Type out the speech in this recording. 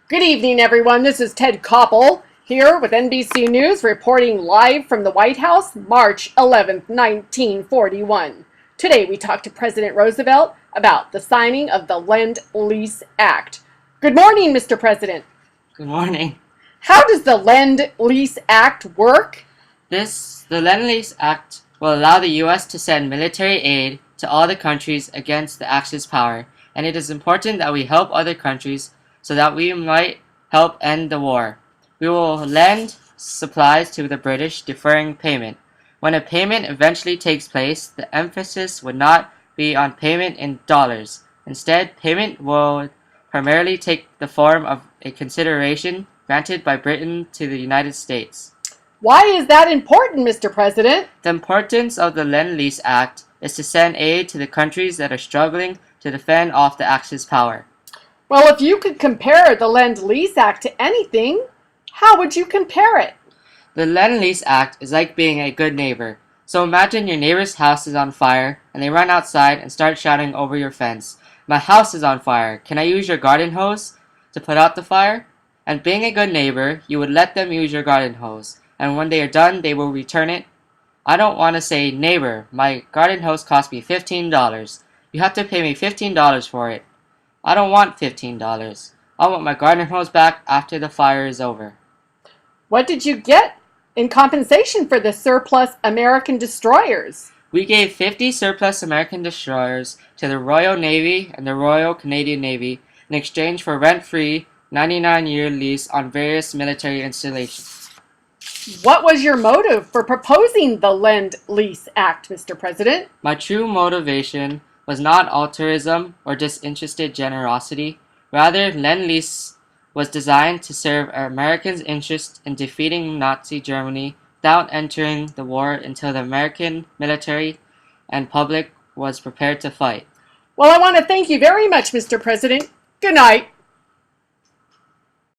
Good evening, everyone. This is Ted Koppel here with NBC News reporting live from the White House, March 11th, 1941. Today we talked to President Roosevelt about the signing of the Lend-Lease Act. Good morning, Mr. President. Good morning. How does the Lend-Lease Act work? The Lend-Lease Act will allow the U.S. to send military aid to all the countries against the Axis power, and it is important that we help other countries so that we might help end the war. We will lend supplies to the British, deferring payment. When a payment eventually takes place, the emphasis would not be on payment in dollars. Instead, payment will primarily take the form of a consideration granted by Britain to the United States. Why is that important, Mr. President? The importance of the Lend-Lease Act is to send aid to the countries that are struggling to defend off the Axis power. Well, if you could compare the Lend-Lease Act to anything, how would you compare it? The Lend-Lease Act is like being a good neighbor. So imagine your neighbor's house is on fire and they run outside and start shouting over your fence, "My house is on fire. Can I use your garden hose to put out the fire?" And being a good neighbor, you would let them use your garden hose. And when they are done, they will return it. I don't want to say, "Neighbor, my garden hose cost me $15. You have to pay me $15 for it." I don't want $15. I want my garden hose back after the fire is over. What did you get in compensation for the surplus American destroyers? We gave 50 surplus American destroyers to the Royal Navy and the Royal Canadian Navy in exchange for rent-free 99-year lease on various military installations. What was your motive for proposing the Lend-Lease Act, Mr. President? My true motivation was not altruism or disinterested generosity. Rather, Lend-Lease was designed to serve Americans' interest in defeating Nazi Germany without entering the war until the American military and public was prepared to fight. Well, I want to thank you very much, Mr. President. Good night.